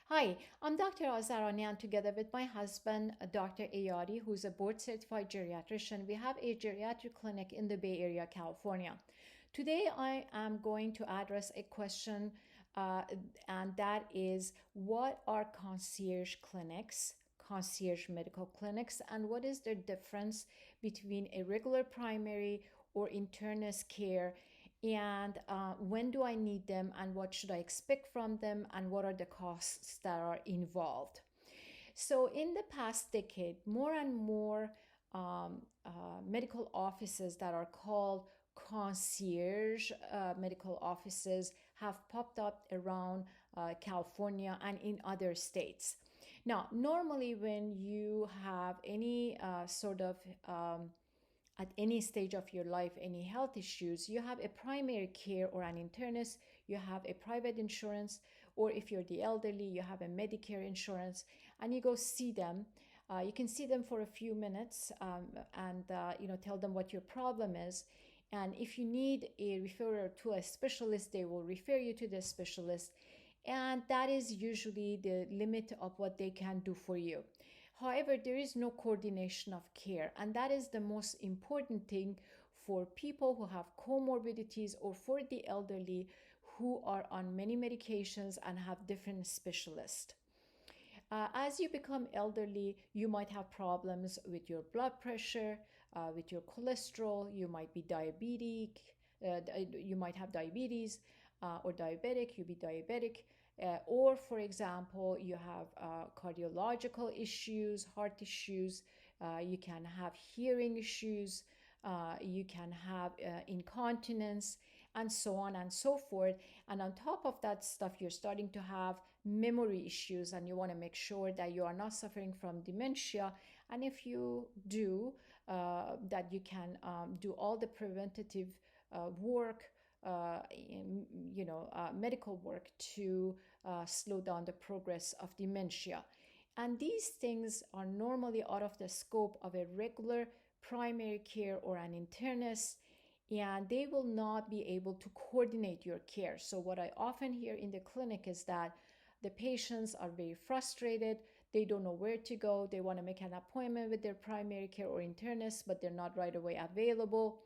Hi, I'm Dr. Azarani, and together with my husband, Dr. Ayadi, who's a board certified geriatrician, we have a geriatric clinic in the Bay Area, California. Today, I am going to address a question, uh, and that is what are concierge clinics, concierge medical clinics, and what is the difference between a regular primary or internist care, and when do I need them, and what should I expect from them, and what are the costs that are involved. So, in the past decade, more and more medical offices that are called concierge medical offices have popped up around California and in other states. Now, normally, when you have any sort of at any stage of your life, any health issues, you have a primary care or an internist, you have a private insurance, or if you're the elderly, you have a Medicare insurance, and you go see them. You can see them for a few minutes and tell them what your problem is. And if you need a referral to a specialist, they will refer you to the specialist. And that is usually the limit of what they can do for you. However, there is no coordination of care, and that is the most important thing for people who have comorbidities or for the elderly who are on many medications and have different specialists. As you become elderly, you might have problems with your blood pressure, with your cholesterol, you might be diabetic, you might have diabetes or diabetic, you be diabetic. Or, for example, you have cardiological issues, heart issues, you can have hearing issues, you can have incontinence, and so on and so forth. And on top of that stuff, you're starting to have memory issues, and you want to make sure that you are not suffering from dementia. And if you do, that you can do all the preventative work, medical work to slow down the progress of dementia. And these things are normally out of the scope of a regular primary care or an internist, and they will not be able to coordinate your care. So, what I often hear in the clinic is that the patients are very frustrated. They don't know where to go. They want to make an appointment with their primary care or internist, but they're not right away available.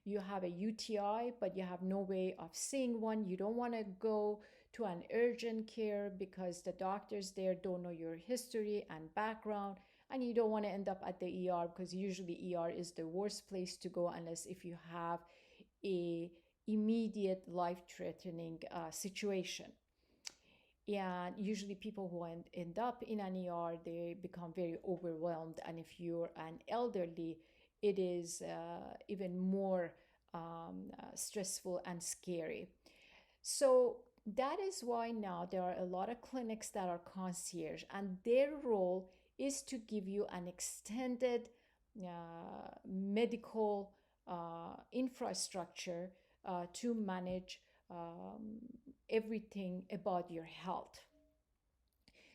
You have a UTI, but you have no way of seeing one. You don't want to go to an urgent care because the doctors there don't know your history and background, and you don't want to end up at the ER because usually ER is the worst place to go unless if you have a immediate life-threatening situation. And usually people who end up in an ER, they become very overwhelmed, and if you're an elderly, it is even more stressful and scary. So that is why now there are a lot of clinics that are concierge, and their role is to give you an extended medical infrastructure to manage everything about your health.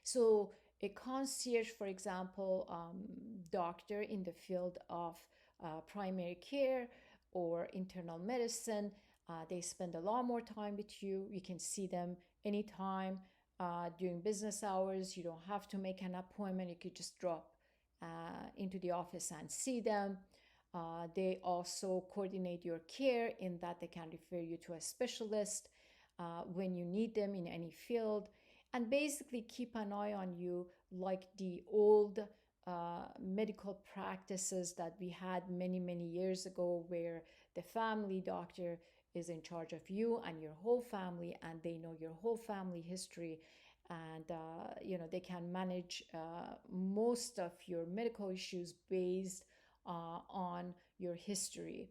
So, a concierge, for example, doctor in the field of primary care or internal medicine, they spend a lot more time with you. You can see them anytime during business hours. You don't have to make an appointment. You could just drop into the office and see them. They also coordinate your care in that they can refer you to a specialist when you need them in any field, and basically keep an eye on you like the old medical practices that we had many, many years ago, where the family doctor is in charge of you and your whole family, and they know your whole family history, and they can manage most of your medical issues based on your history.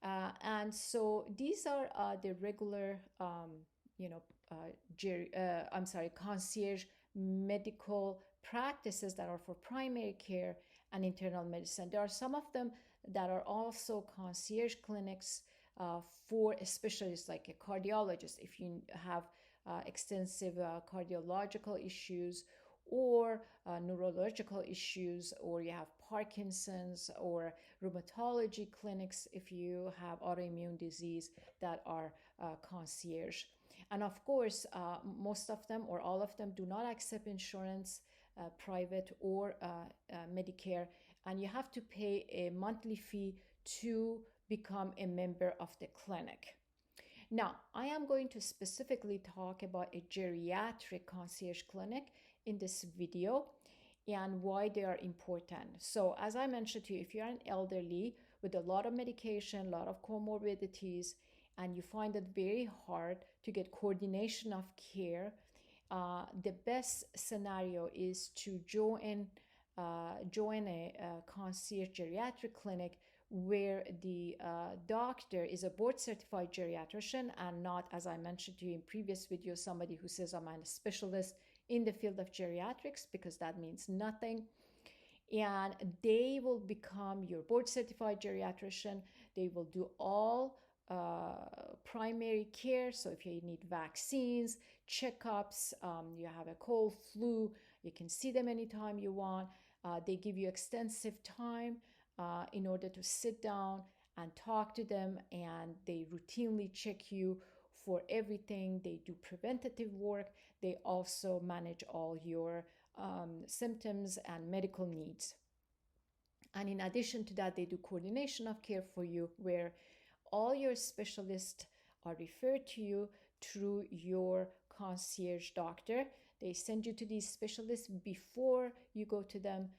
And so these are the regular, you know, concierge medical practices that are for primary care and internal medicine. There are some of them that are also concierge clinics for a specialist like a cardiologist. If you have extensive cardiological issues or neurological issues, or you have Parkinson's, or rheumatology clinics if you have autoimmune disease, that are concierge. And of course, most of them or all of them do not accept insurance, private or Medicare, and you have to pay a monthly fee to become a member of the clinic. Now, I am going to specifically talk about a geriatric concierge clinic in this video and why they are important. So, as I mentioned to you, if you're an elderly with a lot of medication, a lot of comorbidities, and you find it very hard to get coordination of care, the best scenario is to join a concierge geriatric clinic where the doctor is a board certified geriatrician and not, as I mentioned to you in previous videos, somebody who says I'm a specialist in the field of geriatrics, because that means nothing. And they will become your board certified geriatrician. They will do all primary care. So if you need vaccines, checkups, you have a cold, flu, you can see them anytime you want. They give you extensive time in order to sit down and talk to them, and they routinely check you for everything. They do preventative work. They also manage all your symptoms and medical needs. And in addition to that, they do coordination of care for you, where all your specialists are referred to you through your concierge doctor. They send you to these specialists before you go to them.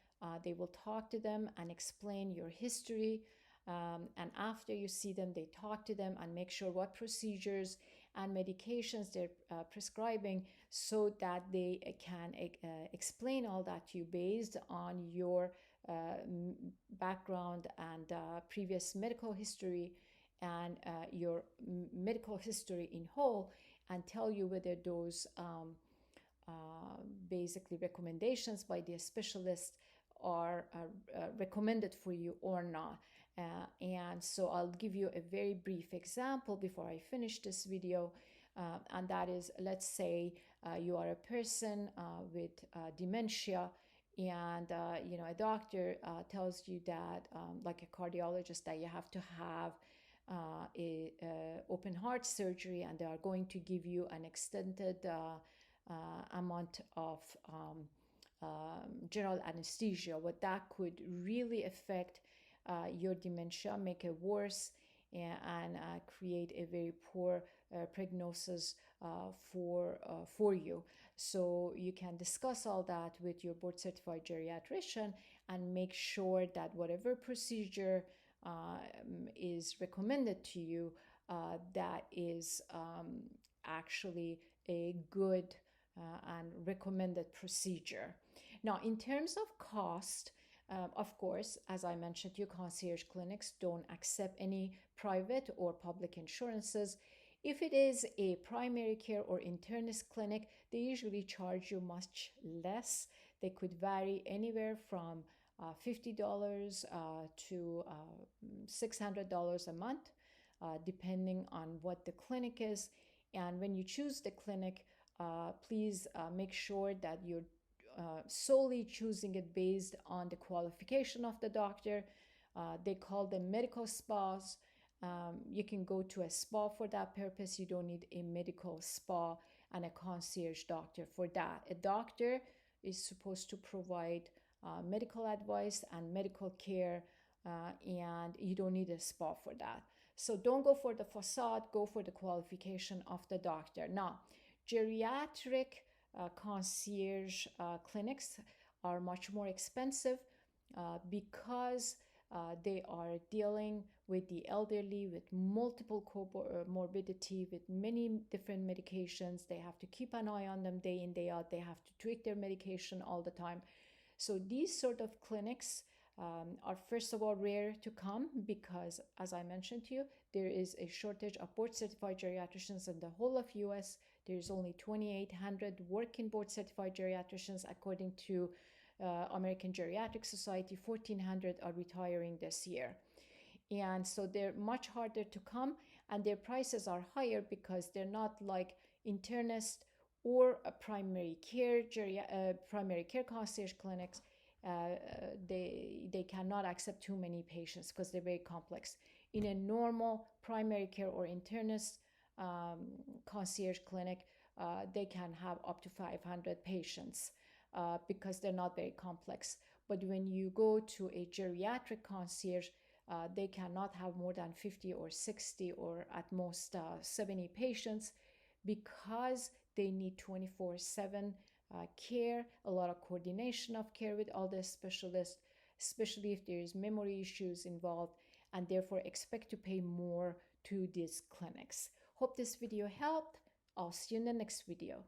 They will talk to them and explain your history. And after you see them, they talk to them and make sure what procedures and medications they're prescribing, so that they can explain all that to you based on your background and previous medical history and your medical history in whole, and tell you whether those basically recommendations by the specialist are recommended for you or not. And so I'll give you a very brief example before I finish this video. And that is, let's say you are a person with dementia, and a doctor tells you that, like a cardiologist, that you have to have a open heart surgery, and they are going to give you an extended amount of general anesthesia. What that could really affect your dementia, make it worse, and create a very poor prognosis for you. So you can discuss all that with your board certified geriatrician and make sure that whatever procedure is recommended to you, that is actually a good and recommended procedure. Now, in terms of cost, of course, as I mentioned, your concierge clinics don't accept any private or public insurances. If it is a primary care or internist clinic, they usually charge you much less. They could vary anywhere from $50 to $600 a month, depending on what the clinic is. And when you choose the clinic, please make sure that you're solely choosing it based on the qualification of the doctor. They call them medical spas. You can go to a spa for that purpose. You don't need a medical spa and a concierge doctor for that. A doctor is supposed to provide medical advice and medical care, and you don't need a spa for that. So don't go for the facade, go for the qualification of the doctor. Now, geriatric concierge clinics are much more expensive because they are dealing with the elderly with multiple comorbidity, with many different medications. They have to keep an eye on them day in, day out. They have to tweak their medication all the time. So these sort of clinics are, first of all, rare to come because, as I mentioned to you, there is a shortage of board certified geriatricians in the whole of US. There's only 2,800 working board certified geriatricians according to American Geriatric Society. 1,400 are retiring this year. And so they're much harder to come, and their prices are higher because they're not like internist or a primary care concierge clinics. They cannot accept too many patients because they're very complex. In a normal primary care or internist concierge clinic, they can have up to 500 patients because they're not very complex. But when you go to a geriatric concierge, they cannot have more than 50 or 60 or at most 70 patients because they need 24/7 care, a lot of coordination of care with all the specialists, especially if there is memory issues involved, and therefore expect to pay more to these clinics. Hope this video helped. I'll see you in the next video.